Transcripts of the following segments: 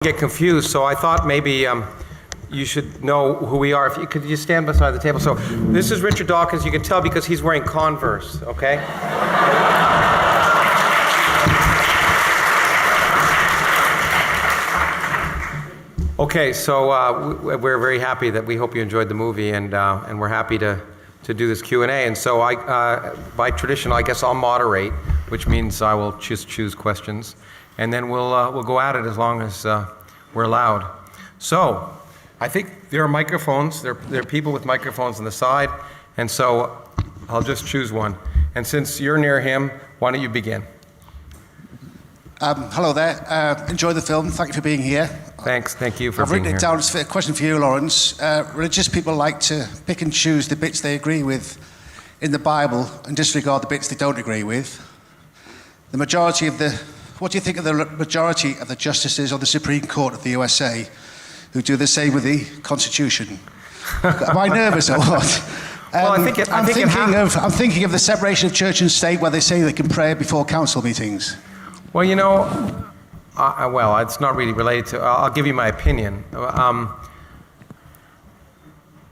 Get confused, so I thought maybe you should know who we are. Could you stand beside the table? So this is Richard Dawkins. You can tell because he's wearing Converse, okay? Okay, so we're very happy that we hope you enjoyed the movie, and we're happy to do this Q&A. And so by tradition, I guess I'll moderate, which means I will choose questions. And then we'll go at it as long as we're allowed. So, I think there are microphones. There are people with microphones on the side, and so I'll just choose one. And since you're near him, why don't you begin? Hello there. Enjoy the film. Thank you for being here. Thanks. Thank you for I've being written here. it down. It's a question for you, Lawrence. Religious people like to pick and choose the bits they agree with in the Bible and disregard the bits they don't agree with. What do you think of the majority of the justices on the Supreme Court of the USA who do the same with the Constitution? Am I nervous or what? Well, I'm thinking of the separation of church and state where they say they can pray before council meetings. Well, you know, it's not really related to, I'll give you my opinion.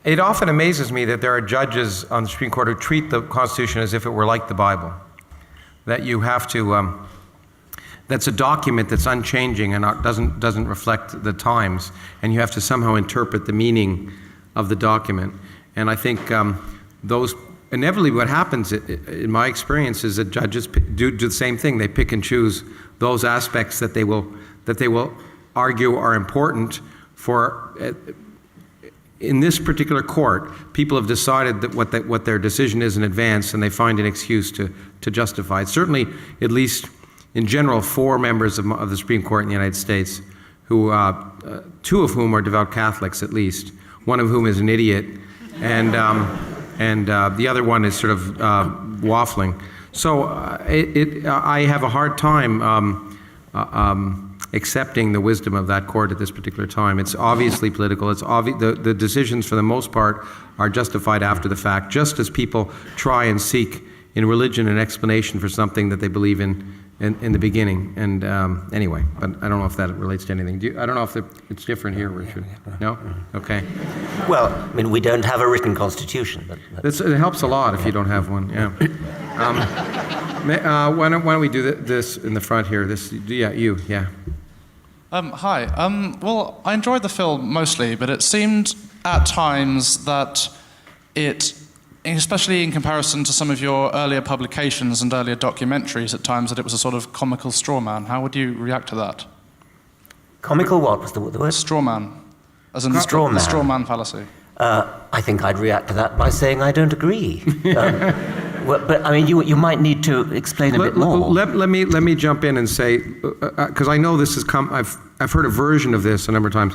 It often amazes me that there are judges on the Supreme Court who treat the Constitution as if it were like the Bible. That you have to, that's a document that's unchanging and doesn't reflect the times, and you have to somehow interpret the meaning of the document. And I think inevitably what happens, in my experience, is that judges do the same thing. They pick and choose those aspects that they will argue are important for. In this particular court, people have decided that what their decision is in advance, and they find an excuse to justify it. Certainly, at least in general, 4 members of the Supreme Court in the United States, who 2 of whom are devout Catholics at least, one of whom is an idiot, and the other one is sort of waffling. So I have a hard time accepting the wisdom of that court at this particular time. It's obviously political. It's the decisions for the most part are justified after the fact, just as people try and seek in religion an explanation for something that they believe in the beginning. And anyway, but I don't know if that relates to anything. I don't know if it's different here, Richard. No? Okay. Well, I mean, we don't have a written constitution. But it helps a lot if you don't have one, yeah. Why don't we do this in the front here? Yeah. Hi. Well, I enjoyed the film mostly, but it seemed at times that especially in comparison to some of your earlier publications and earlier documentaries, at times that it was a sort of comical straw man. How would you react to that? Comical what was the word? Straw man. As in straw man. The straw man fallacy. I think I'd react to that by saying I don't agree. But I mean, you might need to explain a bit more. Let me jump in and say, because I know this has come. I've heard a version of this a number of times.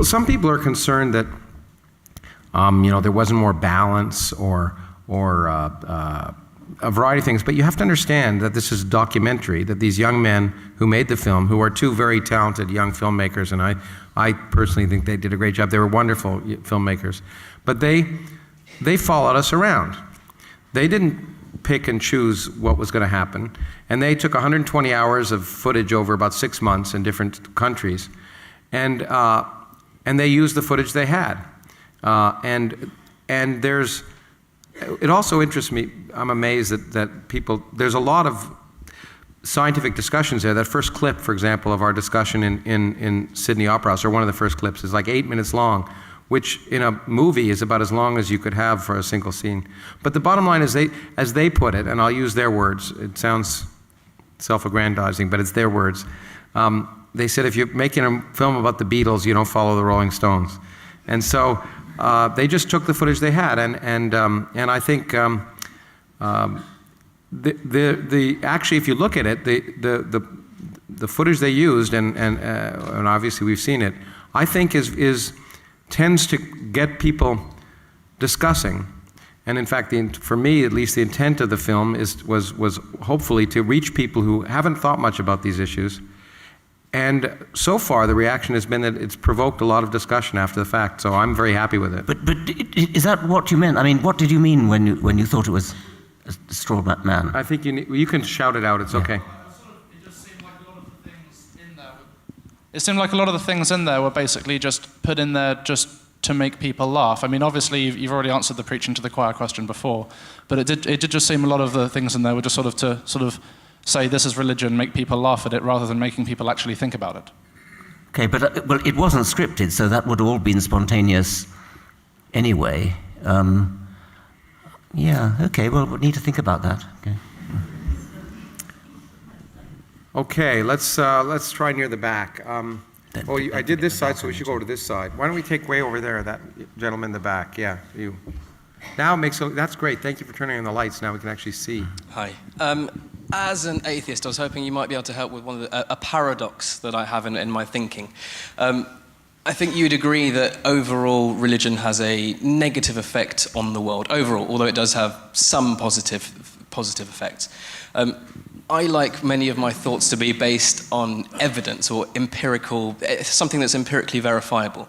Some people are concerned that there wasn't more balance or a variety of things. But you have to understand that this is a documentary, that these young men who made the film, who are 2 very talented young filmmakers, and I personally think they did a great job. They were wonderful filmmakers. But they followed us around. They didn't pick and choose what was going to happen. And they took 120 hours of footage over about 6 months in different countries. And they used the footage they had. And it also interests me, I'm amazed that people, there's a lot of scientific discussions there. That first clip, for example, of our discussion in Sydney Opera House, or one of the first clips, is like 8 minutes long, which in a movie is about as long as you could have for a single scene. But the bottom line is, as they put it, and I'll use their words, it sounds self-aggrandizing, but it's their words. They said, if you're making a film about the Beatles, you don't follow the Rolling Stones. And so they just took the footage they had, and I think actually, if you look at it, the footage they used, and obviously we've seen it, I think tends to get people discussing. And in fact, for me, at least, the intent of the film was hopefully to reach people who haven't thought much about these issues. And so far, the reaction has been that it's provoked a lot of discussion after the fact. So I'm very happy with it. But is that what you meant? I mean, what did you mean when you thought it was a straw man? I think you can shout it out. It's okay. It just seemed like a lot of the things in there It seemed like a lot of the things in there were basically just put in there just to make people laugh. I mean, obviously, you've already answered the preaching to the choir question before, but it did just seem a lot of the things in there were just sort of say this is religion, make people laugh at it, rather than making people actually think about it. Okay, but well, it wasn't scripted, so that would all been spontaneous anyway. Yeah, okay, well, we need to think about that. Okay. Okay, let's try near the back. I did this side, so we should go to this side. Why don't we take way over there, that gentleman in the back? Yeah, you. Now that's great. Thank you for turning on the lights. Now we can actually see. Hi. As an atheist, I was hoping you might be able to help with a paradox that I have in my thinking. I think you'd agree that overall religion has a negative effect on the world, overall, although it does have some positive effects. I like many of my thoughts to be based on evidence or empirical, something that's empirically verifiable.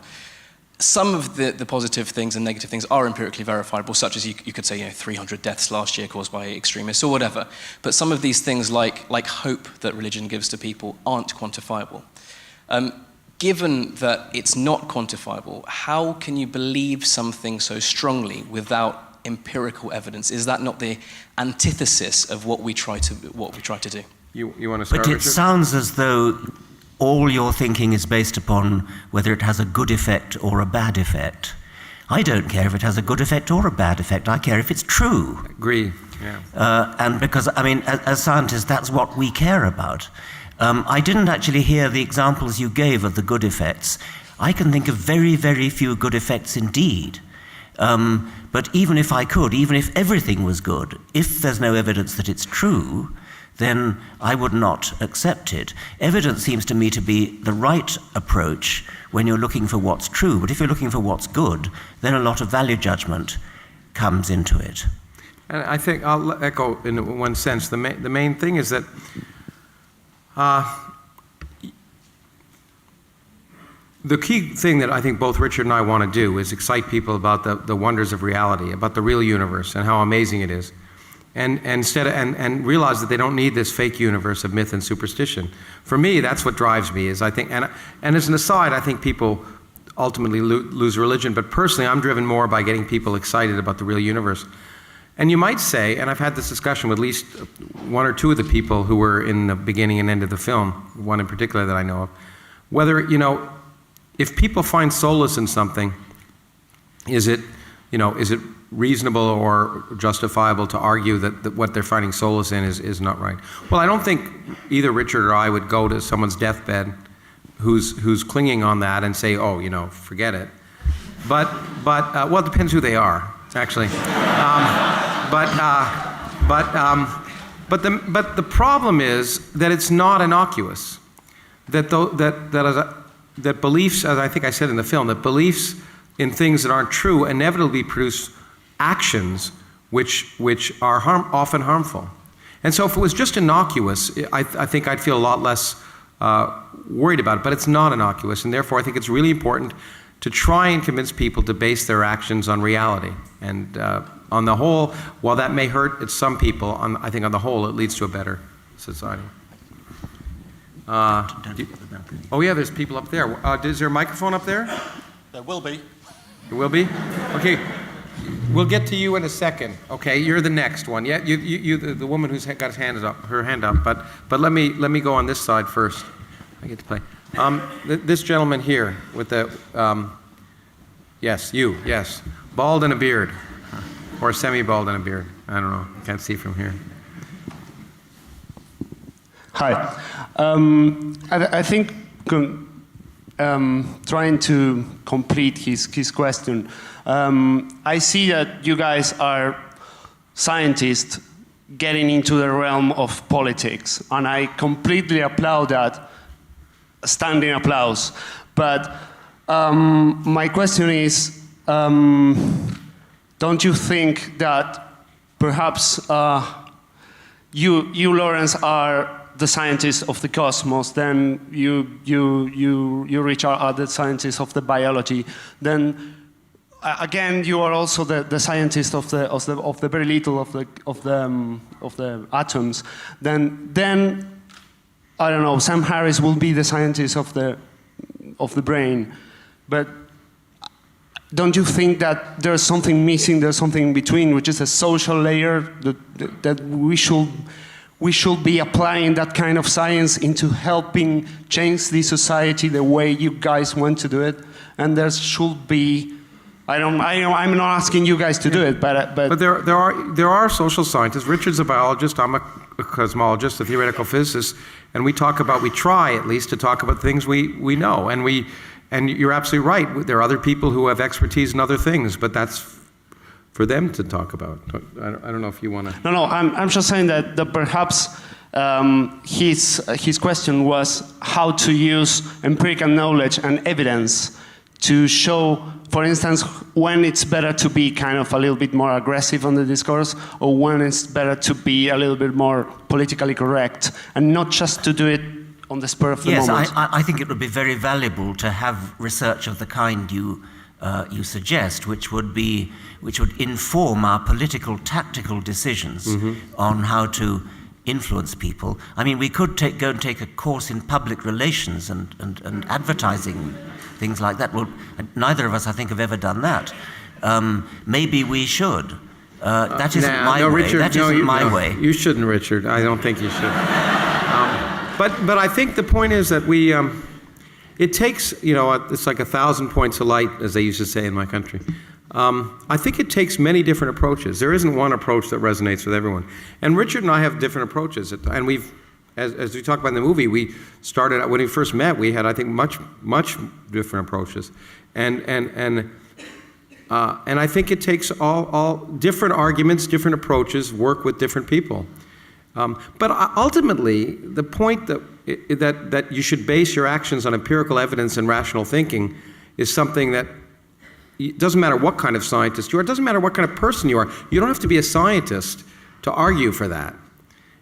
Some of the positive things and negative things are empirically verifiable, such as you could say, 300 deaths last year caused by extremists or whatever. But some of these things, like hope that religion gives to people, aren't quantifiable. Given that it's not quantifiable, how can you believe something so strongly without empirical evidence? Is that not the antithesis of what we try to do? You want to start, But it Richard? sounds as though all your thinking is based upon whether it has a good effect or a bad effect. I don't care if it has a good effect or a bad effect. I care if it's true. Agree, yeah. And because, I mean, as scientists, that's what we care about. I didn't actually hear the examples you gave of the good effects. I can think of very, very few good effects indeed. But even if I could, even if everything was good, if there's no evidence that it's true, then I would not accept it. Evidence seems to me to be the right approach when you're looking for what's true. But if you're looking for what's good, then a lot of value judgment comes into it. And I think I'll echo in one sense. The main thing is that the key thing that I think both Richard and I want to do is excite people about the wonders of reality, about the real universe and how amazing it is, and realize that they don't need this fake universe of myth and superstition. For me, that's what drives me. Is I think, and as an aside, I think people ultimately lose religion. But personally, I'm driven more by getting people excited about the real universe. And you might say, and I've had this discussion with at least one or two of the people who were in the beginning and end of the film, one in particular that I know of, whether, if people find solace in something, is it reasonable or justifiable to argue that what they're finding solace in is not right? Well, I don't think either Richard or I would go to someone's deathbed who's clinging on that and say, oh, forget it. But well, it depends who they are, actually. But the problem is that it's not innocuous. That beliefs, as I think I said in the film, that beliefs in things that aren't true inevitably produce actions which are often harmful. And so if it was just innocuous, I think I'd feel a lot less worried about it. But it's not innocuous, and therefore I think it's really important to try and convince people to base their actions on reality. And on the whole, while that may hurt some people, I think on the whole it leads to a better society. Oh yeah, there's people up there. Is there a microphone up there? There will be. There will be? Okay, we'll get to you in a second. Okay, you're the next one. Yeah, you the woman who's got her hand up. But let me go on this side first. I get to play. This gentleman here with the yes, bald and a beard, or semi-bald and a beard. I don't know. I can't see from here. Hi. I think trying to complete his question, I see that you guys are scientists getting into the realm of politics, and I completely applaud that, standing applause. But my question is, don't you think that perhaps you, Lawrence, are the scientist of the cosmos, then you Richard, are the scientist of the biology, then again you are also the scientist of the very little of the atoms. Then I don't know. Sam Harris will be the scientist of the of the brain. But don't you think that there's something missing, there's something in between, which is a social layer that we should be applying that kind of science into helping change the society the way you guys want to do it? And there should be, I'm not asking you guys to do it, but there are social scientists. Richard's a biologist, I'm a cosmologist, a theoretical physicist, and we try at least to talk about things we know. And you're absolutely right, there are other people who have expertise in other things, but that's for them to talk about. I don't know if you want to... No, I'm just saying that perhaps his question was how to use empirical knowledge and evidence to show, for instance, when it's better to be kind of a little bit more aggressive on the discourse, or when it's better to be a little bit more politically correct, and not just to do it on the spur of the moment. Yes, I think it would be very valuable to have research of the kind you suggest, which would inform our political, tactical decisions on how to influence people. I mean, we could go and take a course in public relations and advertising, things like that. Well, neither of us, I think, have ever done that. Maybe we should. That isn't my way. Richard, that isn't my way. You shouldn't, Richard. I don't think you should. But I think the point is that we, it takes, it's like 1,000 points of light, as they used to say in my country. I think it takes many different approaches. There isn't one approach that resonates with everyone. And Richard and I have different approaches. And we've, as we talked about in the movie, we started, when we first met, we had, I think, much different approaches. And I think it takes all different arguments, different approaches, work with different people. But ultimately, the point that you should base your actions on empirical evidence and rational thinking is something that it doesn't matter what kind of scientist you are, it doesn't matter what kind of person you are. You don't have to be a scientist to argue for that.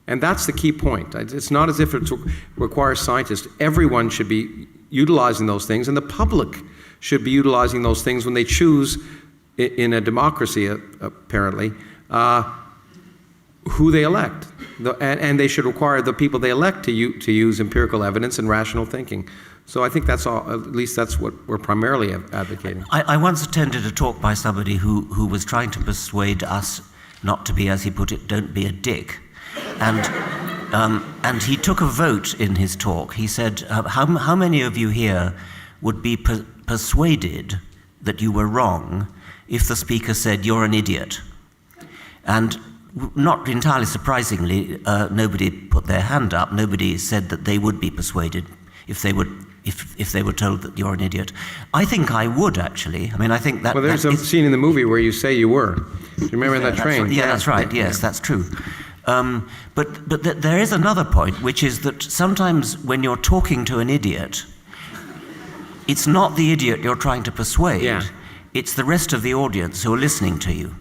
And that's the key point. It's not as if it requires scientists. Everyone should be utilizing those things, and the public should be utilizing those things when they choose, in a democracy apparently, who they elect. And they should require the people they elect to use empirical evidence and rational thinking. So I think that's all, at least that's what we're primarily advocating. I once attended a talk by somebody who was trying to persuade us not to be, as he put it, don't be a dick. And he took a vote in his talk. He said, how many of you here would be persuaded that you were wrong if the speaker said, you're an idiot? And not entirely surprisingly, nobody put their hand up. Nobody said that they would be persuaded if they were told that you're an idiot. I think I would, actually. I mean, I think that... Well, there's a scene in the movie where you say you were. Do you remember in that train? That's right. Yes, that's true. But there is another point, which is that sometimes when you're talking to an idiot, it's not the idiot you're trying to persuade. Yeah. It's the rest of the audience who are listening to you.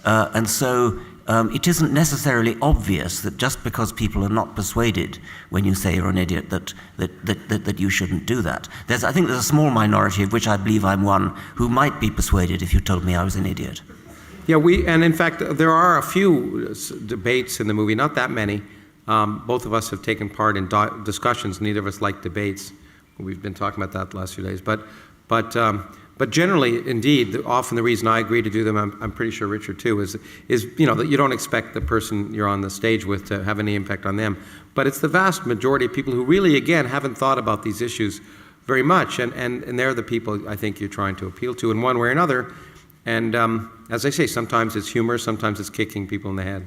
And so it isn't necessarily obvious that just because people are not persuaded when you say you're an idiot that you shouldn't do that. I think there's a small minority, of which I believe I'm one, who might be persuaded if you told me I was an idiot. Yeah, and in fact, there are a few debates in the movie, not that many. Both of us have taken part in discussions. Neither of us like debates. We've been talking about that the last few days. But generally, indeed, often the reason I agree to do them, I'm pretty sure Richard too, is that you don't expect the person you're on the stage with to have any impact on them. But it's the vast majority of people who really, again, haven't thought about these issues very much, and they're the people I think you're trying to appeal to in one way or another. And as I say, sometimes it's humor, sometimes it's kicking people in the head.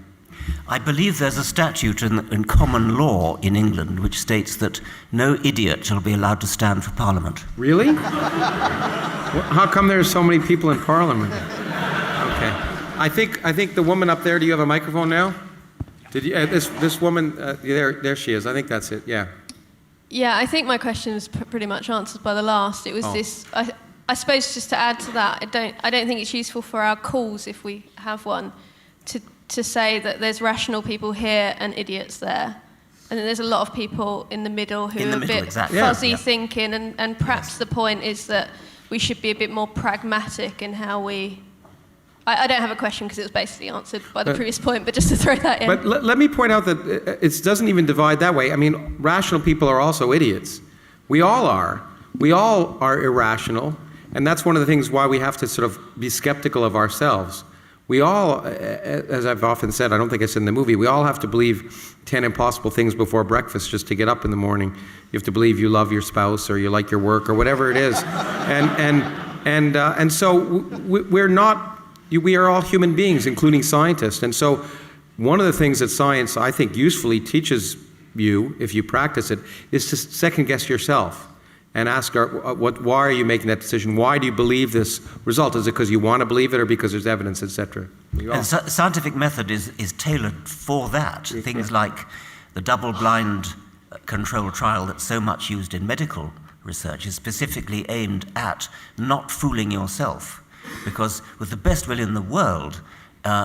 I believe there's a statute in common law in England which states that no idiot shall be allowed to stand for Parliament. Really? How come there's so many people in Parliament? Okay. I think the woman up there, do you have a microphone now? Did you, this woman, there she is. I think that's it, yeah. Yeah, I think my question was pretty much answered by the last. It was this, I suppose just to add to that, I don't think it's useful for our calls, if we have one, to say that there's rational people here and idiots there. And then there's a lot of people in the middle who are a bit fuzzy thinking, and perhaps the point is that we should be a bit more pragmatic in how we... I don't have a question because it was basically answered by the previous point, but just to throw that in. But let me point out that it doesn't even divide that way. I mean, rational people are also idiots. We all are. We all are irrational, and that's one of the things why we have to sort of be skeptical of ourselves. We all, as I've often said, I don't think I said in the movie, we all have to believe 10 impossible things before breakfast just to get up in the morning. You have to believe you love your spouse or you like your work or whatever it is. And so we are all human beings, including scientists. And so one of the things that science, I think, usefully teaches you, if you practice it, is to second guess yourself. And ask, why are you making that decision? Why do you believe this result? Is it because you want to believe it or because there's evidence, etc.? And scientific method is tailored for that. Things like the double-blind control trial that's so much used in medical research is specifically aimed at not fooling yourself. Because with the best will in the world,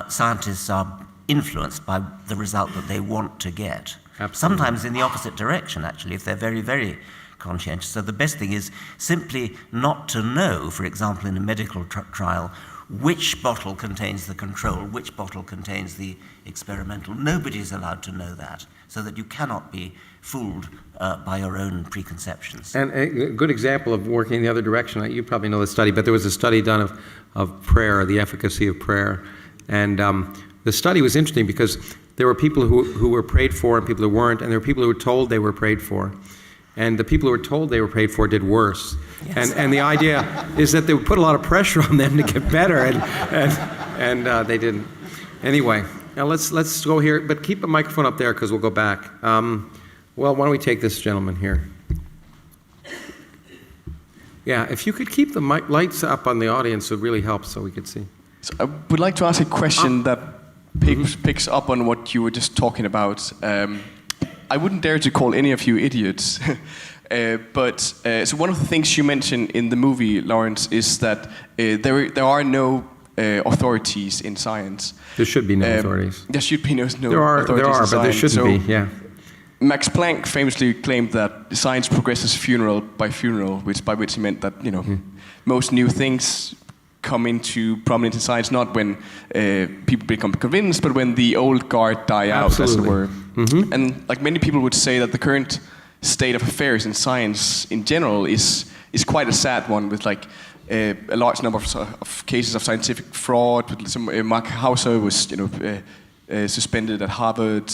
scientists are influenced by the result that they want to get. Absolutely. Sometimes in the opposite direction, actually, if they're very, very conscientious. So the best thing is simply not to know, for example, in a medical trial, which bottle contains the control, which bottle contains the experimental. Nobody's allowed to know that, so that you cannot be fooled by your own preconceptions. And a good example of working in the other direction, you probably know the study, but there was a study done of prayer, the efficacy of prayer. And the study was interesting because there were people who were prayed for and people who weren't, and there were people who were told they were prayed for. And the people who were told they were prayed for did worse. Yes. And the idea is that they would put a lot of pressure on them to get better, and they didn't. Anyway, now let's go here, but keep the microphone up there because we'll go back. Well, why don't we take this gentleman here? Yeah, if you could keep the lights up on the audience, it would really help so we could see. So I would like to ask a question that picks up on what you were just talking about. I wouldn't dare to call any of you idiots, but so one of the things you mentioned in the movie, Lawrence, is that there are no authorities in science. There should be no authorities. There should be no authorities there are, in science. But there shouldn't be, yeah. Max Planck famously claimed that science progresses funeral by funeral, by which he meant that, most new things come into prominence in science not when people become convinced, but when the old guard die out, as it were. Mm-hmm. And like many people would say that the current state of affairs in science in general is quite a sad one, with like a large number of cases of scientific fraud. Mark Hauser was suspended at Harvard.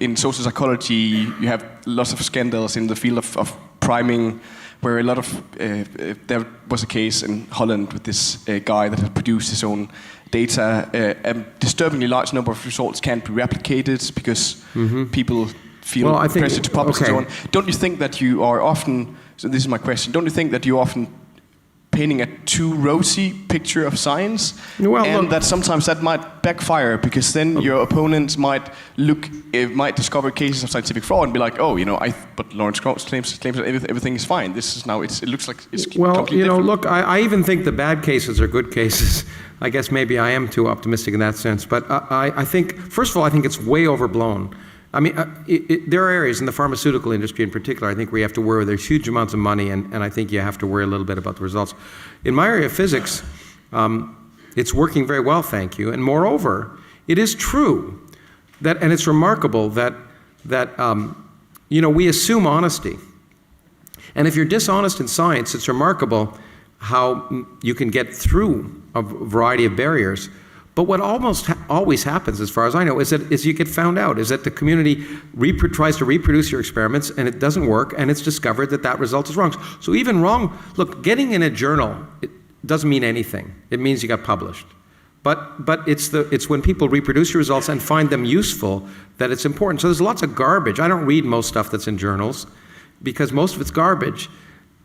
In social psychology, you have lots of scandals in the field of priming, where a lot of there was a case in Holland with this guy that had produced his own data. A disturbingly large number of results can't be replicated because people feel pressure to publish and so on. Don't you think that you are often, so this is my question, don't you think that you're often painting a too rosy picture of science, that sometimes that might backfire, because then your opponents might discover cases of scientific fraud and be like, but Lawrence Krauss claims that everything is fine. This is now it looks like it's completely different. Look, I even think the bad cases are good cases. I guess maybe I am too optimistic in that sense, but I think, first of all, I think it's way overblown. I mean, there are areas in the pharmaceutical industry in particular, I think, where you have to worry. There's huge amounts of money, and I think you have to worry a little bit about the results. In my area of physics, it's working very well, thank you. And moreover, it is true that, and it's remarkable that we assume honesty. And if you're dishonest in science, it's remarkable how you can get through a variety of barriers. But what almost always happens, as far as I know, is you get found out, is that the community tries to reproduce your experiments and it doesn't work, and it's discovered that result is wrong. So even wrong, look, getting in a journal, it doesn't mean anything. It means you got published. But it's when people reproduce your results and find them useful that it's important. So there's lots of garbage. I don't read most stuff that's in journals because most of it's garbage,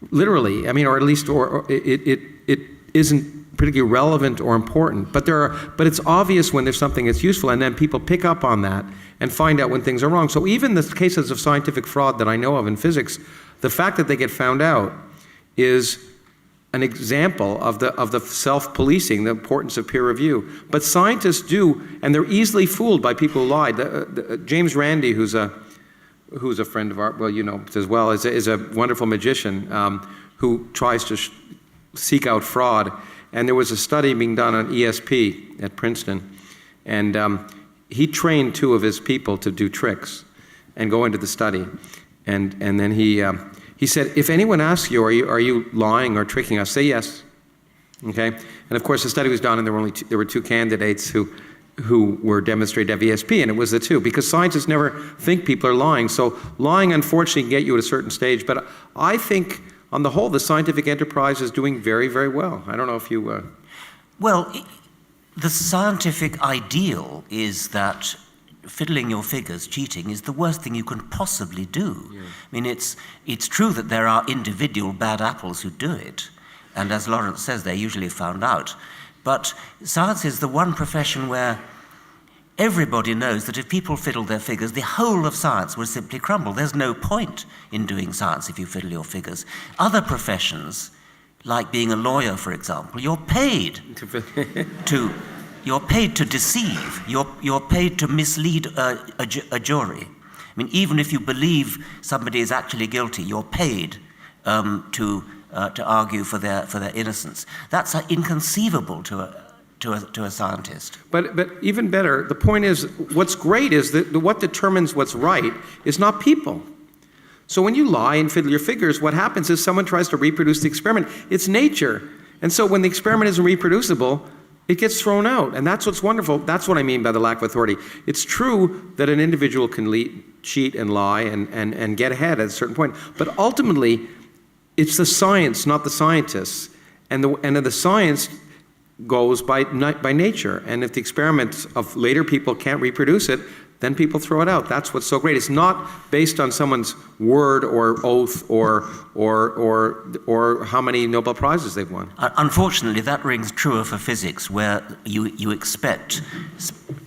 literally. I mean, or at least it isn't particularly relevant or important, but it's obvious when there's something that's useful, and then people pick up on that and find out when things are wrong. So even the cases of scientific fraud that I know of in physics, the fact that they get found out is an example of the self-policing, the importance of peer review. But scientists do, and they're easily fooled by people who lied. James Randi, who's a friend of ours, well, you know as well, is a wonderful magician who tries to seek out fraud. And there was a study being done on ESP at Princeton, and he trained 2 of his people to do tricks and go into the study. And then he He said, if anyone asks you, are you lying or tricking us, say yes. Okay? And of course, the study was done, and there were two candidates who were demonstrated to have ESP, and it was the two, because scientists never think people are lying. So lying, unfortunately, can get you at a certain stage. But I think, on the whole, the scientific enterprise is doing very, very well. I don't know if you... Well, the scientific ideal is that fiddling your figures, cheating, is the worst thing you can possibly do. Yeah. I mean, it's true that there are individual bad apples who do it, and as Lawrence says, they're usually found out. But science is the one profession where everybody knows that if people fiddle their figures, the whole of science will simply crumble. There's no point in doing science if you fiddle your figures. Other professions, like being a lawyer, for example, you're paid to deceive. You're paid to mislead a jury. I mean, even if you believe somebody is actually guilty, you're paid to argue for their innocence. That's inconceivable to a scientist. But even better, the point is, what's great is that what determines what's right is not people. So when you lie and fiddle your figures, what happens is someone tries to reproduce the experiment. It's nature. And so when the experiment isn't reproducible, it gets thrown out. And that's what's wonderful. That's what I mean by the lack of authority. It's true that an individual can cheat and lie and get ahead at a certain point. But ultimately, it's the science, not the scientists. And the science goes by nature. And if the experiments of later people can't reproduce it, then people throw it out. That's what's so great. It's not based on someone's word or oath or how many Nobel Prizes they've won. Unfortunately, that rings truer for physics, where you expect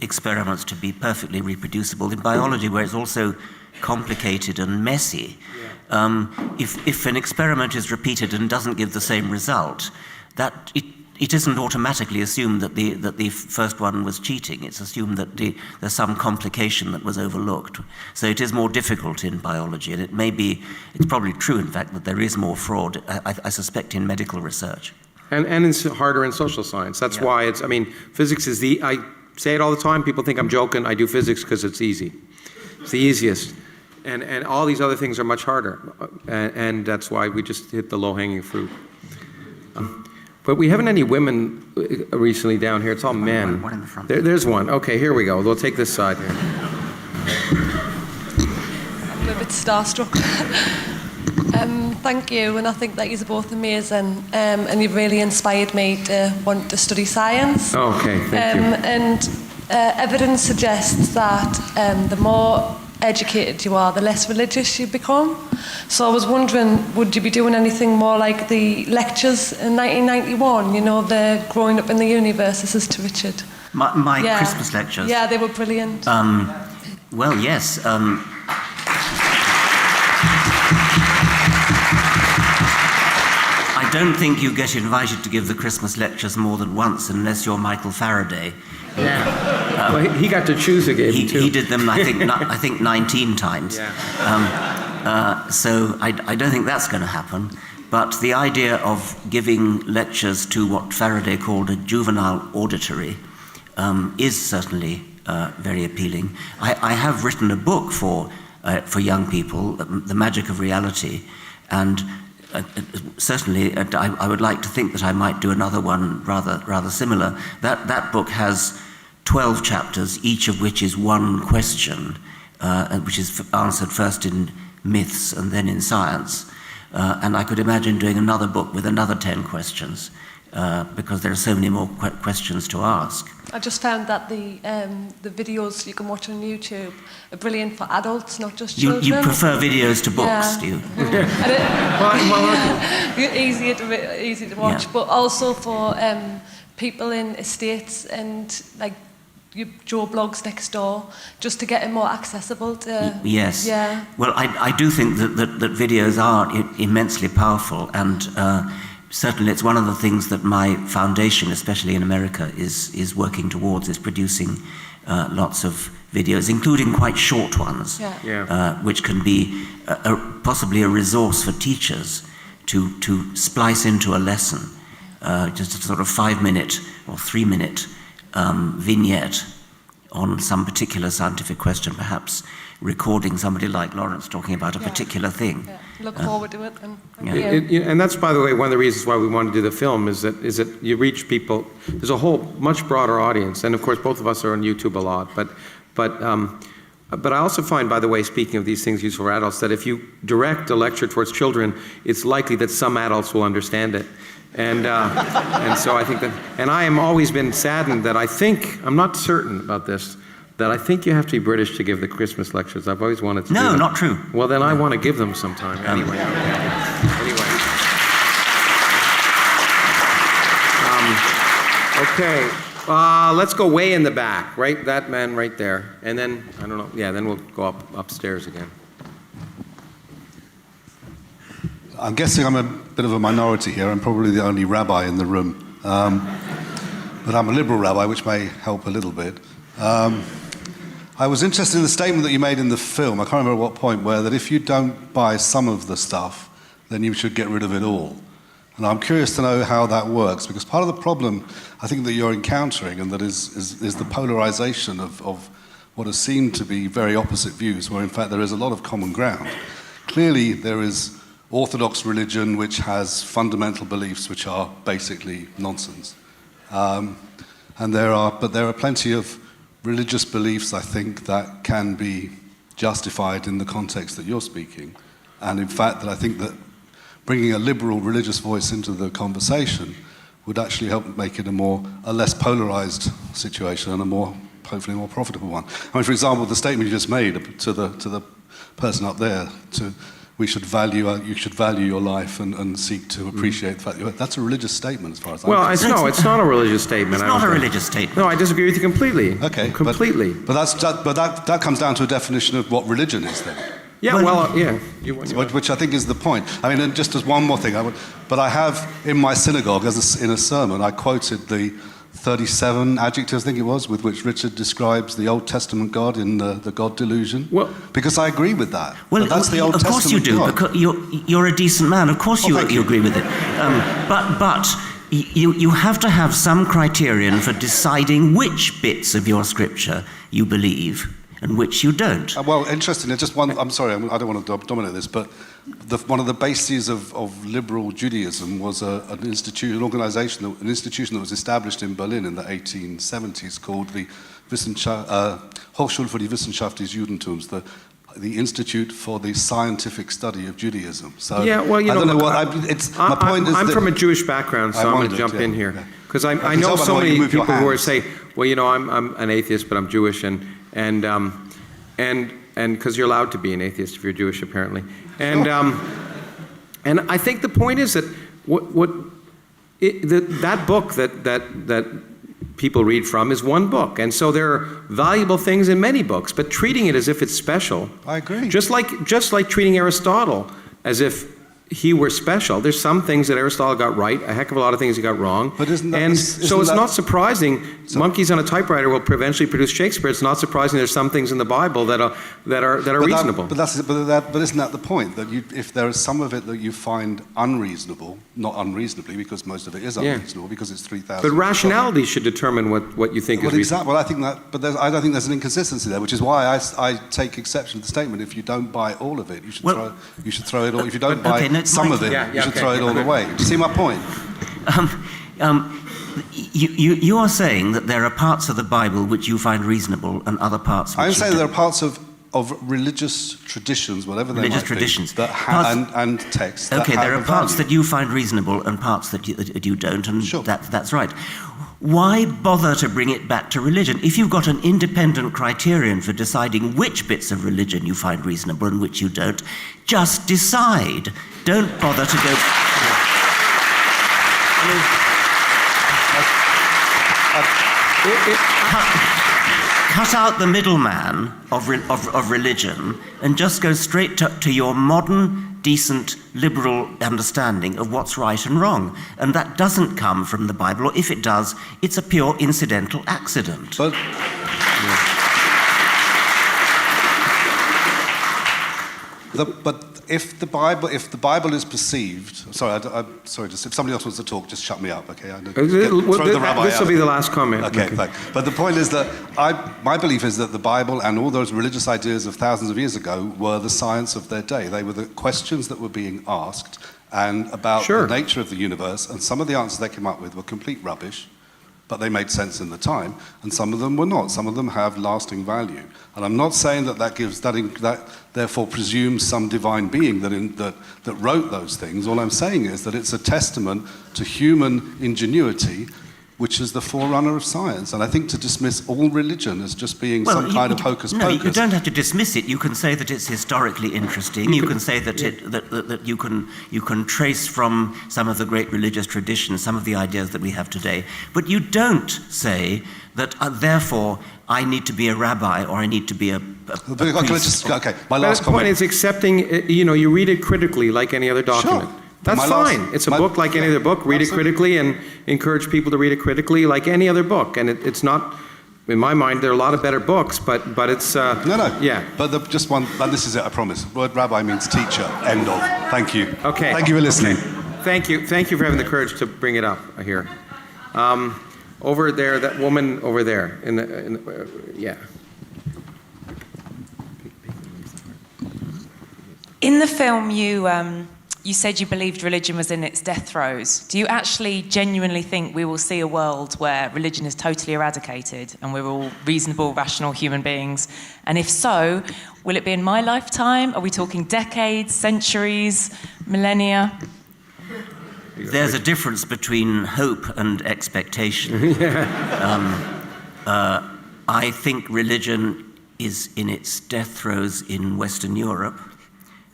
experiments to be perfectly reproducible. In biology, where it's also complicated and messy, if an experiment is repeated and doesn't give the same result, that it isn't automatically assumed that the first one was cheating. It's assumed that there's some complication that was overlooked. So it is more difficult in biology, and it's probably true, in fact, that there is more fraud, I suspect, in medical research. And it's harder in social science. That's why physics is I say it all the time, people think I'm joking, I do physics because it's easy. It's the easiest. And all these other things are much harder. And that's why we just hit the low-hanging fruit. But we haven't any women recently down here. It's all men. One in the front. There's one. Okay, here we go. We'll take this side here. I'm a bit starstruck. Thank you, and I think that you're both amazing, and you've really inspired me to want to study science. Okay, thank you. And evidence suggests that the more educated you are, the less religious you become. So I was wondering, would you be doing anything more like the lectures in 1991, the Growing Up in the Universe to Richard? My Christmas lectures? Yeah, they were brilliant. Well, yes. I don't think you get invited to give the Christmas lectures more than once unless you're Michael Faraday. Yeah. Well, he got to choose again, too. He did them, I think 19 times. Yeah. So I don't think that's going to happen. But the idea of giving lectures to what Faraday called a juvenile auditory is certainly very appealing. I have written a book for young people, The Magic of Reality, and certainly I would like to think that I might do another one rather similar. That book has 12 chapters, each of which is one question, which is answered first in myths and then in science. And I could imagine doing another book with another 10 questions, because there are so many more questions to ask. I just found that the videos you can watch on YouTube are brilliant for adults, not just children. You prefer videos to books, do you? Easy to watch, but also for people in estates and like Joe Blogs next door, just to get it more accessible to... Yes. Yeah. Well, I do think that videos are immensely powerful, and certainly it's one of the things that my foundation, especially in America, is working towards, is producing lots of videos, including quite short ones, which can be possibly a resource for teachers to splice into a lesson, just a sort of 5-minute or 3-minute vignette on some particular scientific question, perhaps recording somebody like Lawrence talking about a particular thing. Yeah. Look forward to it. And, And that's, by the way, one of the reasons why we want to do the film is that you reach people. There's a whole much broader audience, and of course, both of us are on YouTube a lot. But I also find, by the way, speaking of these things useful for adults, that if you direct a lecture towards children, it's likely that some adults will understand it. And so I think that, and I am always been saddened that I'm not certain about this, that I think you have to be British to give the Christmas lectures. I've always wanted to do No, them. not true. Well, then I want to give them sometime anyway. Okay, let's go way in the back, right? That man right there. And then, I don't know, yeah, then we'll go upstairs again. I'm guessing I'm a bit of a minority here. I'm probably the only rabbi in the room. But I'm a liberal rabbi, which may help a little bit. I was interested in the statement that you made in the film, I can't remember at what point, where that if you don't buy some of the stuff, then you should get rid of it all. And I'm curious to know how that works, because part of the problem I think that you're encountering, and that is the polarization of what has seemed to be very opposite views, where in fact there is a lot of common ground. Clearly there is Orthodox religion which has fundamental beliefs which are basically nonsense. But there are plenty of religious beliefs, I think, that can be justified in the context that you're speaking. And in fact, that I think that bringing a liberal religious voice into the conversation would actually help make it a less polarized situation and hopefully more profitable one. I mean, for example, the statement you just made to the person up there, you should value your life and seek to appreciate the fact that that's a religious statement as far as I'm concerned. Well, it's not a religious statement. It's not a religious statement. No, I disagree with you completely. Okay. Completely. But that comes down to a definition of what religion is then. Yeah, Which I think is the point. I mean, and just as one more thing, I have in my synagogue, in a sermon, I quoted the 37 adjectives, I think it was, with which Richard describes the Old Testament God in the God Delusion. Well, because I agree with that. Well, that's the Old Testament God. Of course you do, because you're a decent man. Of course you agree with it. But you have to have some criterion for deciding which bits of your scripture you believe and which you don't. Well, interestingly, just one. I'm sorry, I don't want to dominate this, but one of the bases of liberal Judaism was an institution that was established in Berlin in the 1870s called the Hochschule für die Wissenschaft des Judentums, the Institute for the Scientific Study of Judaism. So yeah, well, I don't know what. My point is I'm from a Jewish background, so I'm going to jump in here because I know so many people who are saying, well, I'm an atheist, but I'm Jewish, and because you're allowed to be an atheist if you're Jewish, apparently, and I think the point is that that book that people read from is one book, and so there are valuable things in many books, but treating it as if it's special. I agree. Just like treating Aristotle as if he were special. There's some things that Aristotle got right, a heck of a lot of things he got wrong. But it's not surprising. Monkeys on a typewriter will eventually produce Shakespeare. It's not surprising there's some things in the Bible that are reasonable. But isn't that the point? That if there is some of it that you find unreasonable, not unreasonably, because most of it is unreasonable, because it's 3,000. But rationality should determine what you think is reasonable. Well, I think that, but I don't think there's an inconsistency there, which is why I take exception to the statement. If you don't buy all of it, you should throw it all. If you don't buy some of it, you should throw it all away. Do you see my point? You are saying that there are parts of the Bible which you find reasonable and other parts which I'm saying there are parts of religious traditions, whatever they might traditions. Be, and texts. Okay, there are parts value. that you find reasonable and parts that you don't, and sure. That's right. Why bother to bring it back to religion? If you've got an independent criterion for deciding which bits of religion you find reasonable and which you don't, just decide. Don't bother to go... Cut out the middleman of religion and just go straight to your modern, decent, liberal understanding of what's right and wrong. And that doesn't come from the Bible, or if it does, it's a pure incidental accident. But if the Bible is perceived, sorry, if somebody else wants to talk, just shut me up, okay? Throw the rabbi this will out. be the last comment. Okay, thanks. But the point is that my belief is that the Bible and all those religious ideas of thousands of years ago were the science of their day. They were the questions that were being asked and about the nature of the universe, and some of the answers they came up with were complete rubbish, but they made sense in the time, and some of them were not. Some of them have lasting value. And I'm not saying that therefore presumes some divine being that wrote those things. All I'm saying is that it's a testament to human ingenuity, which is the forerunner of science. And I think to dismiss all religion as just being some kind of hocus pocus. No, you don't have to dismiss it. You can say that it's historically interesting. You can say that that you can trace from some of the great religious traditions some of the ideas that we have today. But you don't say that therefore I need to be a rabbi or I need to be a priest. Okay, my last The comment. point is accepting. You read it critically like any other document. Sure. That's fine. It's a book like any other book. Read it critically and encourage people to read it critically like any other book. And it's not, in my mind, there are a lot of better books, but it's... No. Yeah. But just one, and this is it, I promise. The word rabbi means teacher. End of. Thank you. Okay. Thank you for listening. Thank you for having the courage to bring it up here. Over there, that woman over there, yeah. In the film, you said you believed religion was in its death throes. Do you actually genuinely think we will see a world where religion is totally eradicated and we're all reasonable, rational human beings? And if so, will it be in my lifetime? Are we talking decades, centuries, millennia? There's a difference between hope and expectation. I think religion is in its death throes in Western Europe.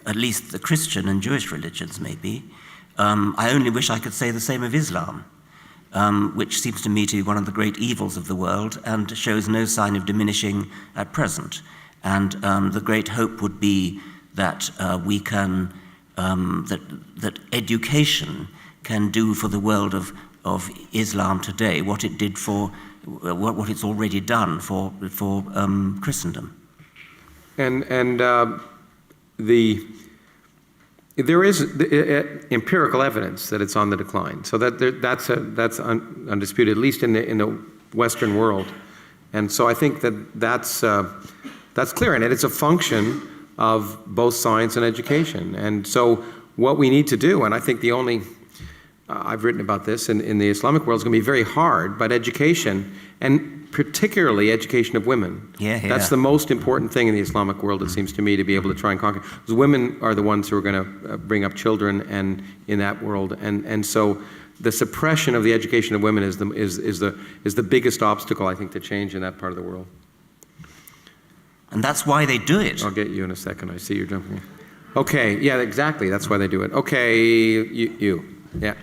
At least the Christian and Jewish religions, maybe. I only wish I could say the same of Islam, which seems to me to be one of the great evils of the world and shows no sign of diminishing at present. And the great hope would be that we can, that education can do for the world of Islam today what it did for, what it's already done for Christendom. There is empirical evidence that it's on the decline. So that's undisputed, at least in the Western world. And so I think that's clear, and it's a function of both science and education. And so what we need to do, and I think the only, I've written about this in the Islamic world, is going to be very hard, but education, and particularly education of women. Yeah. That's the most important thing in the Islamic world, it seems to me, to be able to try and conquer. Because women are the ones who are going to bring up children and in that world. And so the suppression of the education of women is the biggest obstacle, I think, to change in that part of the world. And that's why they do it. I'll get you in a second. I see you're jumping. Okay, yeah, exactly. That's why they do it. Okay, you. Yeah.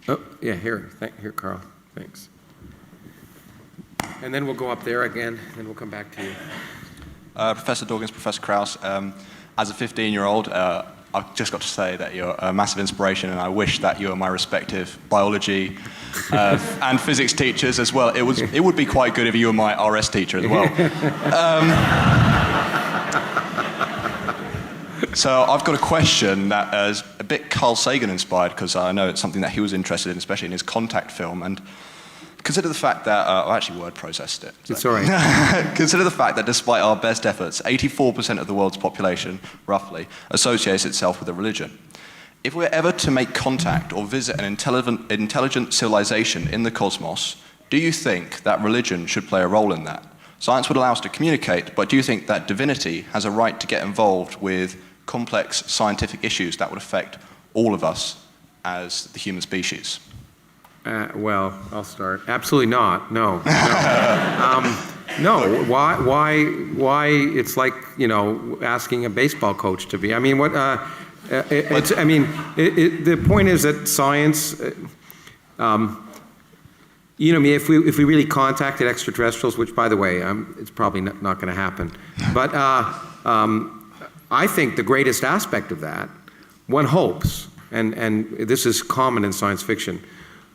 Oh, yeah, here, Carl. Thanks. And then we'll go up there again, and then we'll come back to you. Professor Dawkins, Professor Krauss, as a 15-year-old, I've just got to say that you're a massive inspiration, and I wish that you were my respective biology and physics teachers as well. It would be quite good if you were my RS teacher as well. So I've got a question that is a bit Carl Sagan inspired, because I know it's something that he was interested in, especially in his Contact film. And consider the fact that, I actually word processed it. So. It's all right. Consider the fact that despite our best efforts, 84% of the world's population, roughly, associates itself with a religion. If we're ever to make contact or visit an intelligent civilization in the cosmos, do you think that religion should play a role in that? Science would allow us to communicate, but do you think that divinity has a right to get involved with complex scientific issues that would affect all of us as the human species? Well, I'll start. Absolutely not. No. No. Why? It's like, asking a baseball coach to be. I mean, what? The point is that science. If we really contacted extraterrestrials, which, by the way, it's probably not going to happen, but I think the greatest aspect of that, one hopes, and this is common in science fiction,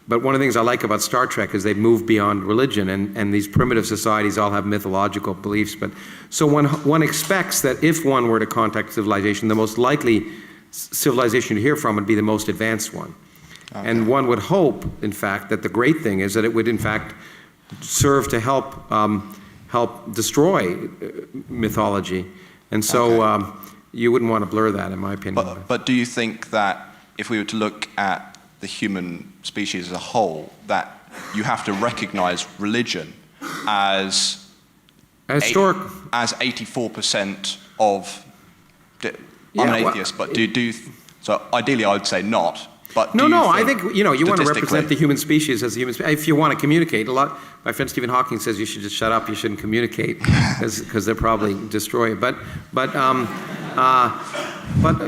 But one of the things I like about Star Trek is they've moved beyond religion, and these primitive societies all have mythological beliefs. But so one expects that if one were to contact civilization, the most likely civilization to hear from would be the most advanced one. Okay. And one would hope, in fact, that the great thing is that it would, in fact, serve to help destroy mythology. And so you wouldn't want to blur that, in my opinion. But do you think that if we were to look at the human species as a whole, that you have to recognize religion as 84% of... I'm an atheist, but so ideally I would say not. But I think you want to represent the human species as a human species. If you want to communicate, my friend Stephen Hawking says you should just shut up. You shouldn't communicate because they'll probably destroy it. But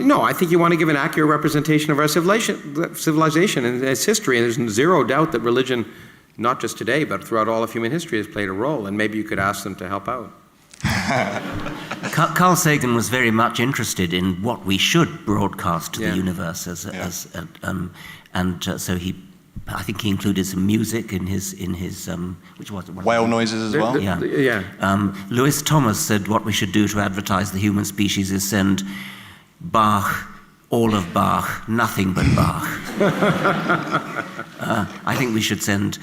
no, I think you want to give an accurate representation of our civilization and its history. And there's zero doubt that religion, not just today, but throughout all of human history, has played a role. And maybe you could ask them to help out. Carl Sagan was very much interested in what we should broadcast to the universe, so I think he included some music in his which was whale noises as well. Yeah. Lewis Thomas said what we should do to advertise the human species is send Bach, all of Bach, nothing but Bach. I think we should send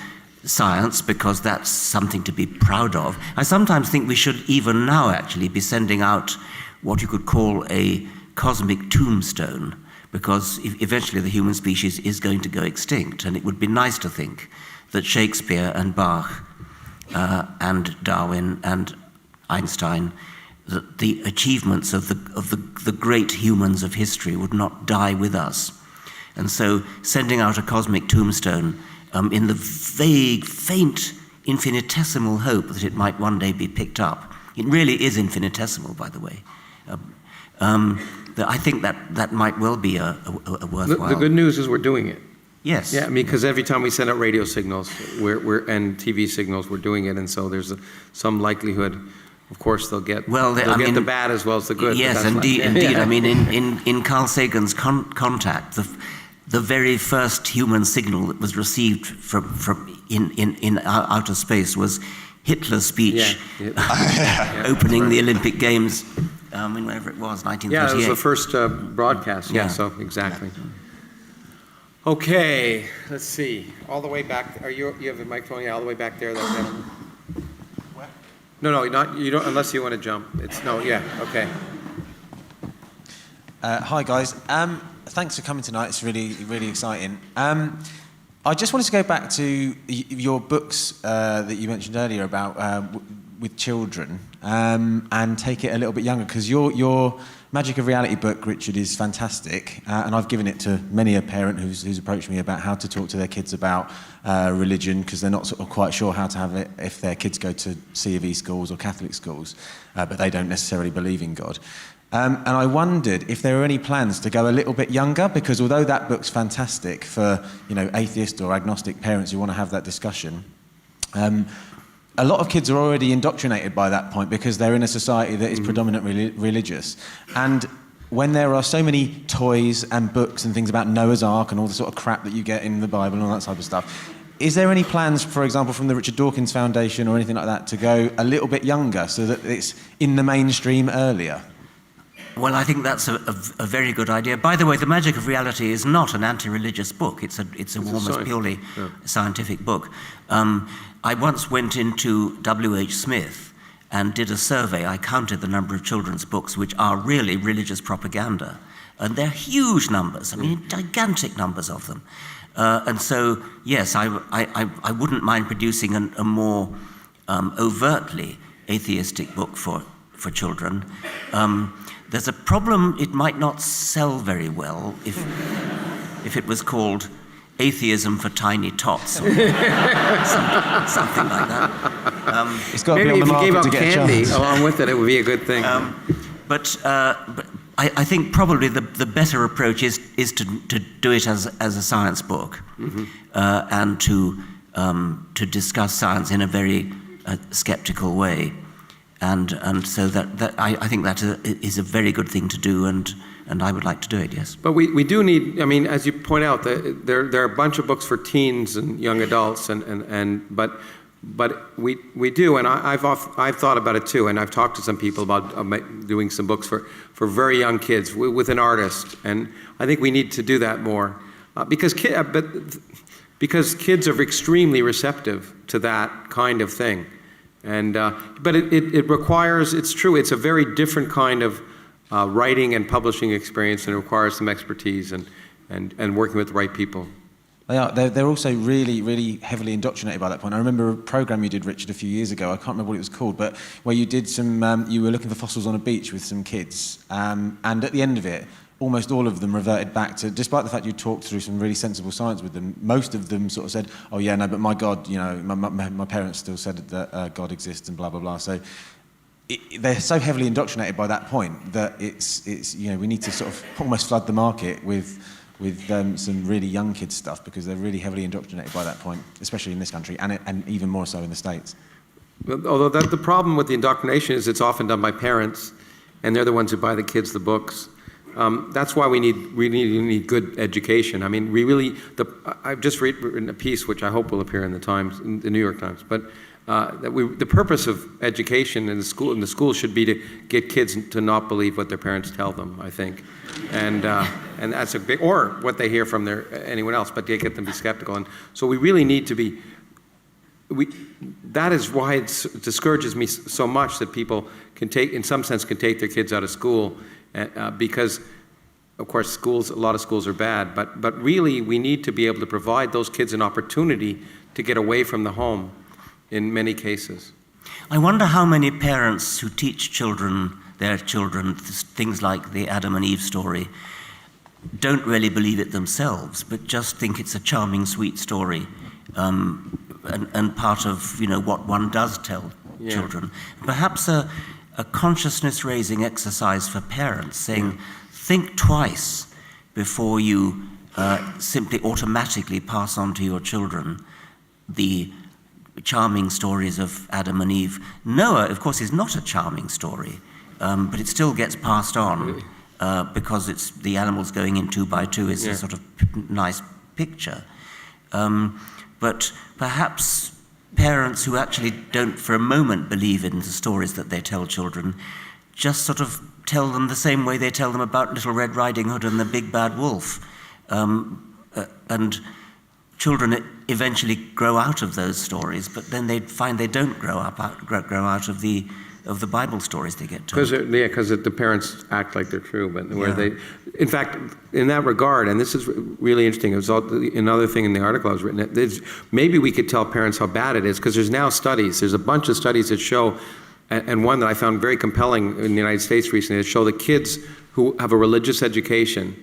science because that's something to be proud of. I sometimes think we should even now actually be sending out what you could call a cosmic tombstone, because eventually the human species is going to go extinct, and it would be nice to think that Shakespeare and Bach and Darwin and Einstein, that the achievements of the great humans of history would not die with us. And so sending out a cosmic tombstone in the vague, faint, infinitesimal hope that it might one day be picked up. It really is infinitesimal, by the way. I think that might well be a worthwhile... The good news is we're doing it. Yes. Yeah, because every time we send out radio signals and TV signals, we're doing it, and so there's some likelihood. Of course, they'll get the bad as well as the good. Yes, indeed. I mean, in Carl Sagan's Contact, the very first human signal that was received from in outer space was Hitler's speech opening the Olympic Games, whenever it was, 1938. Yeah, it was the first broadcast. Yeah, so exactly. Okay, let's see. All the way back. You have a microphone? Yeah, all the way back there. That gentleman. What? No, you don't. Unless you want to jump. Okay. Hi guys. Thanks for coming tonight. It's really, really exciting. I just wanted to go back to your books that you mentioned earlier about with children and take it a little bit younger, because your Magic of Reality book, Richard, is fantastic, and I've given it to many a parent who's approached me about how to talk to their kids about religion, because they're not sort of quite sure how to have it if their kids go to C of E schools or Catholic schools, but they don't necessarily believe in God. And I wondered if there were any plans to go a little bit younger, because although that book's fantastic for atheist or agnostic parents who want to have that discussion, a lot of kids are already indoctrinated by that point because they're in a society that is predominantly religious. And when there are so many toys and books and things about Noah's Ark and all the sort of crap that you get in the Bible and all that type of stuff, is there any plans, for example, from the Richard Dawkins Foundation or anything like that, to go a little bit younger so that it's in the mainstream earlier? Well, I think that's a very good idea. By the way, The Magic of Reality is not an anti-religious book. It's almost purely scientific book. I once went into W.H. Smith and did a survey. I counted the number of children's books which are really religious propaganda. And they're huge numbers. I mean, gigantic numbers of them. And so, yes, I wouldn't mind producing a more overtly atheistic book for children. There's a problem, it might not sell very well if it was called Atheism for Tiny Tots or something like that. It's got to be on the market to get a chance. Maybe if you gave out candy along with it, it would be a good thing. But I think probably the better approach is to do it as a science book, and to discuss science in a very skeptical way. And so that I think that is a very good thing to do, and and I would like to do it, yes. But we do need, I mean, as you point out, there are a bunch of books for teens and young adults, but we do, and I've thought about it too, and I've talked to some people about doing some books for very young kids with an artist, and I think we need to do that more because kids are extremely receptive to that kind of thing, and but it requires, it's true, it's a very different kind of writing and publishing experience, and it requires some expertise and working with the right people. They are. They're also really, really heavily indoctrinated by that point. I remember a program you did, Richard, a few years ago. I can't remember what it was called, but where you did some. You were looking for fossils on a beach with some kids, and at the end of it, almost all of them reverted back to, despite the fact you talked through some really sensible science with them, most of them sort of said, "Oh yeah, no, but my God, you know, my parents still said that God exists and blah blah blah." So they're so heavily indoctrinated by that point that it's you know, we need to sort of almost flood the market with some really young kids stuff, because they're really heavily indoctrinated by that point, especially in this country, and even more so in the States. Although the problem with the indoctrination is it's often done by parents, and they're the ones who buy the kids the books. That's why we need good education. I mean, I've just written a piece which I hope will appear in the New York Times, but the purpose of education in the school should be to get kids to not believe what their parents tell them, I think, and that's a big, or what they hear from anyone else, but to get them to be skeptical. And so we really need to be. That is why it discourages me so much that people in some sense can take their kids out of school, because, of course, a lot of schools are bad, but really we need to be able to provide those kids an opportunity to get away from the home. In many cases. I wonder how many parents who teach their children, things like the Adam and Eve story, don't really believe it themselves, but just think it's a charming, sweet story, and part of, you know, what one does tell children. Perhaps a consciousness-raising exercise for parents, saying, think twice before you simply automatically pass on to your children the charming stories of Adam and Eve. Noah, of course, is not a charming story, but it still gets passed on because it's the animals going in 2 by 2 is a sort of nice picture. But perhaps parents who actually don't for a moment believe in the stories that they tell children just sort of tell them the same way they tell them about Little Red Riding Hood and the Big Bad Wolf. And children eventually grow out of those stories, but then they find they don't grow out of the Bible stories they get told. Because the parents act like they're true, but in fact, in that regard, and this is really interesting. It was another thing in the article I was written. Maybe we could tell parents how bad it is, because there's now studies. There's a bunch of studies that show, and one that I found very compelling in the United States recently, that show that kids who have a religious education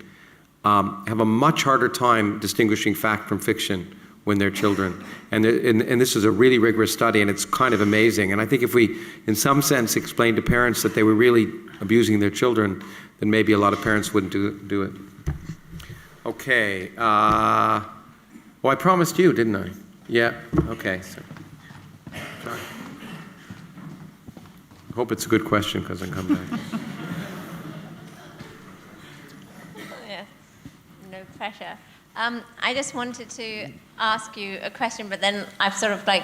have a much harder time distinguishing fact from fiction when they're children. And this is a really rigorous study, and it's kind of amazing. And I think if we, in some sense, explained to parents that they were really abusing their children, then maybe a lot of parents wouldn't do it. Okay. Well, I promised you, didn't I? Yeah. Okay. Sorry. I hope it's a good question, because I come back. Pressure. I just wanted to ask you a question, but then I've sort of like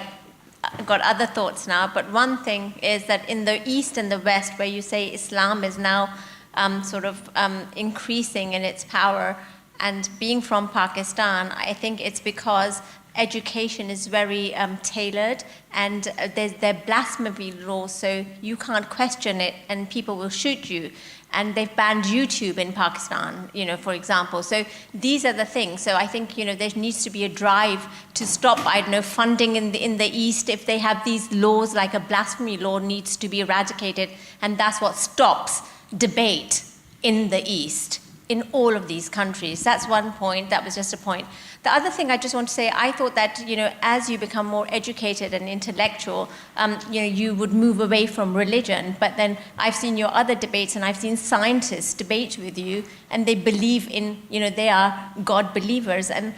got other thoughts now. But one thing is that in the East and the West, where you say Islam is now increasing in its power, and being from Pakistan, I think it's because education is very tailored, and there are blasphemy laws, so you can't question it, and people will shoot you. And they've banned YouTube in Pakistan, you know, for example. So these are the things. So I think, you know, there needs to be a drive to stop, I don't know, funding in the East. If they have these laws, like a blasphemy law needs to be eradicated, and that's what stops debate in the East, in all of these countries. That's one point. That was just a point. The other thing I just want to say, I thought that, you know, as you become more educated and intellectual, you know, you would move away from religion. But then I've seen your other debates, and I've seen scientists debate with you, and they believe in, you know, they are God believers, and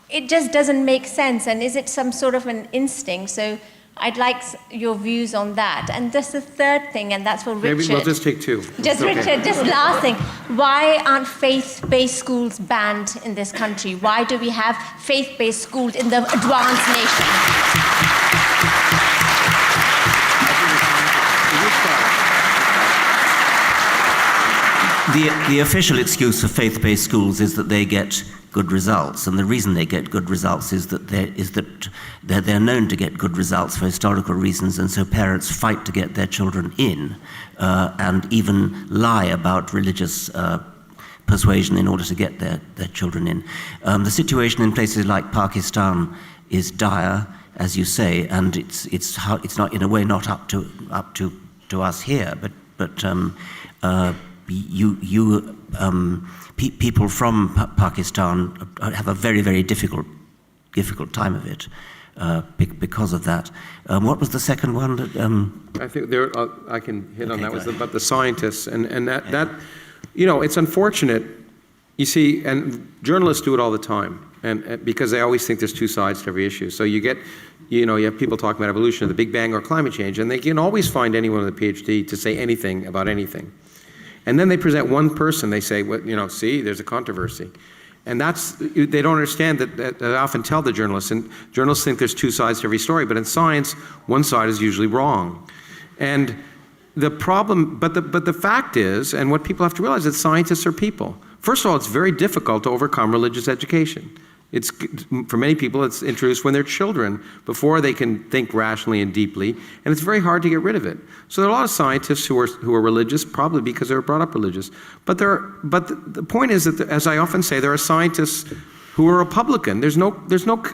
it just doesn't make sense. And is it some sort of an instinct? So I'd like your views on that. And just the third thing, and that's for Richard. Maybe we'll just take two. Just Okay. Richard, just last thing. Why aren't faith-based schools banned in this country? Why do we have faith-based schools in the advanced nations? The official excuse for faith-based schools is that they get good results, and the reason they get good results is that they're known to get good results for historical reasons, and so parents fight to get their children in, and even lie about religious persuasion in order to get their children in. The situation in places like Pakistan is dire, as you say, and it's not, in a way, not up to us here, but people from Pakistan have a very, very difficult time of it because of that. What was the second one? I think I can hit on Okay, that. Was go ahead. about the scientists, and that it's unfortunate. You see, and journalists do it all the time, and because they always think there's two sides to every issue. So you have people talking about evolution, or the Big Bang, or climate change, and they can always find anyone with a PhD to say anything about anything. And then they present one person, they say, well, see, there's a controversy. And they don't understand that I often tell the journalists, and journalists think there's two sides to every story, but in science, one side is usually wrong. And the problem, but the fact is, and what people have to realize, is that scientists are people. First of all, it's very difficult to overcome religious education. For many people, it's introduced when they're children, before they can think rationally and deeply, and it's very hard to get rid of it. So there are a lot of scientists who are religious, probably because they were brought up religious. But the point is that, as I often say, there are scientists who are Republican. There's no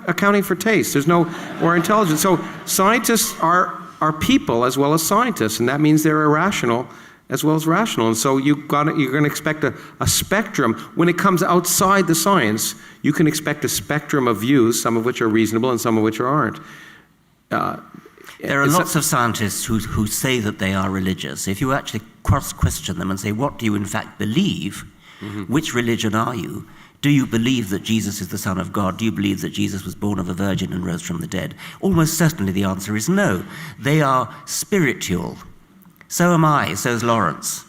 accounting for taste. Or intelligence. So scientists are people as well as scientists, and that means they're irrational as well as rational. And so you're going to expect a spectrum. When it comes outside the science, you can expect a spectrum of views, some of which are reasonable and some of which aren't. There are lots of scientists who say that they are religious. If you actually cross-question them and say, what do you in fact believe? Mm-hmm. Which religion are you? Do you believe that Jesus is the Son of God? Do you believe that Jesus was born of a virgin and rose from the dead? Almost certainly the answer is no. They are spiritual. So am I, so is Lawrence.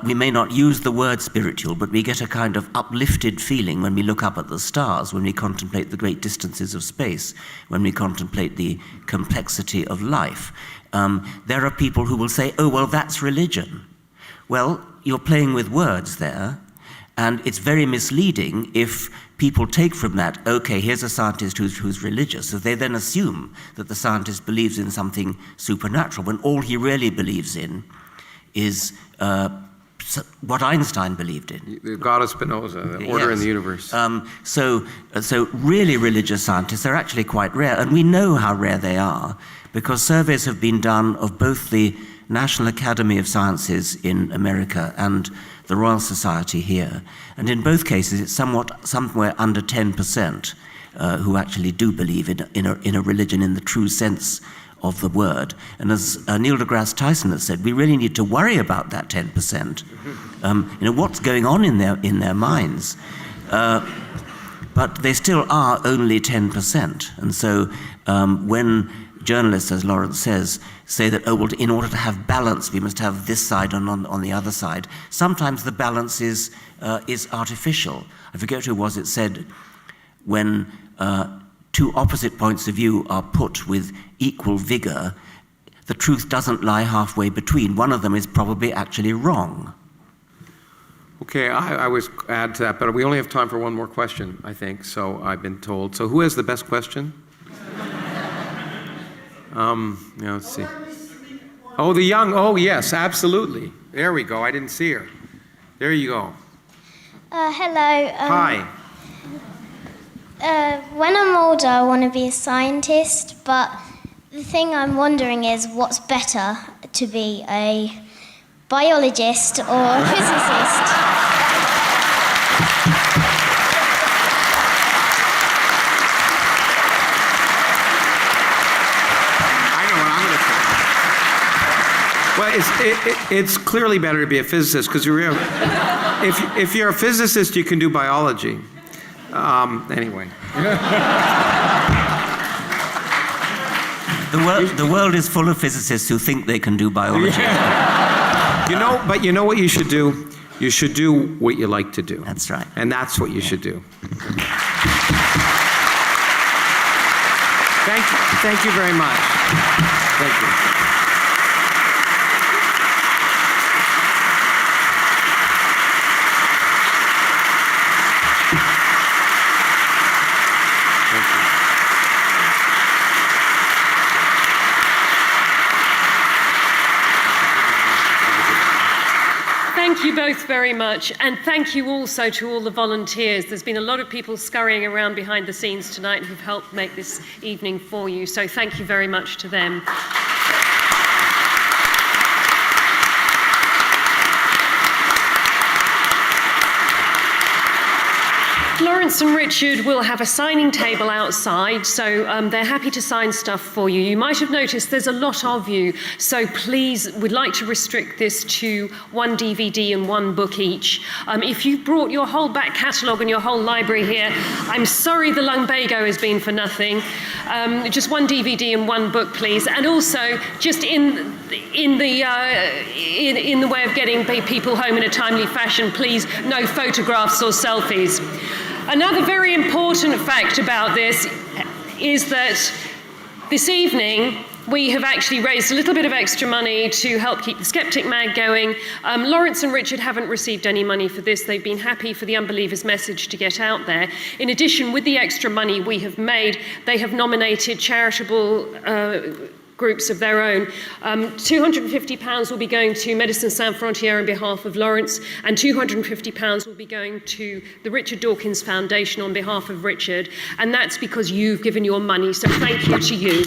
We may not use the word spiritual, but we get a kind of uplifted feeling when we look up at the stars, when we contemplate the great distances of space, when we contemplate the complexity of life. There are people who will say, oh, well, that's religion. Well, you're playing with words there, and it's very misleading if people take from that, okay, here's a scientist who's religious, so they then assume that the scientist believes in something supernatural, when all he really believes in is what Einstein believed in. The God of Spinoza, the order in the universe. So really religious scientists are actually quite rare, and we know how rare they are, because surveys have been done of both the National Academy of Sciences in America and the Royal Society here. And in both cases, it's somewhere under 10% who actually do believe in a religion in the true sense of the word. And as Neil deGrasse Tyson has said, we really need to worry about that 10%. What's going on in their minds? But they still are only 10%. And so when journalists, as Lawrence says, say that, oh, well, in order to have balance, we must have this side and on the other side. Sometimes the balance is artificial. I forget who it said, when two opposite points of view are put with equal vigor, the truth doesn't lie halfway between. One of them is probably actually wrong. Okay, I was add to that, but we only have time for one more question, I think, so I've been told. So who has the best question? Let's see. Oh, the young. Oh, yes, absolutely. There we go. I didn't see her. There you go. Hello. Hi. When I'm older, I want to be a scientist, but the thing I'm wondering is what's better, to be a biologist or a physicist? Well, it's clearly better to be a physicist, because if you're a physicist, you can do biology. Anyway. The world is full of physicists who think they can do biology. But you know what you should do? You should do what you like to do. That's right. And that's what you should do. Thank you very much. Thank you. Thank you both very much, and thank you also to all the volunteers. There's been a lot of people scurrying around behind the scenes tonight who've helped make this evening for you, so thank you very much to them. Lawrence and Richard will have a signing table outside, so they're happy to sign stuff for you. You might have noticed there's a lot of you, so please, we'd like to restrict this to one DVD and one book each. If you've brought your whole back catalogue and your whole library here, I'm sorry the lumbago has been for nothing. Just one DVD and one book, please. And also, just in the way of getting people home in a timely fashion, please, no photographs or selfies. Another very important fact about this is that this evening we have actually raised a little bit of extra money to help keep the Skeptic Mag going. Lawrence and Richard haven't received any money for this. They've been happy for the unbeliever's message to get out there. In addition, with the extra money we have made, they have nominated charitable groups of their own. £250 will be going to Médecins Sans Frontières on behalf of Lawrence, and £250 will be going to the Richard Dawkins Foundation on behalf of Richard, and that's because you've given your money, so thank you to you.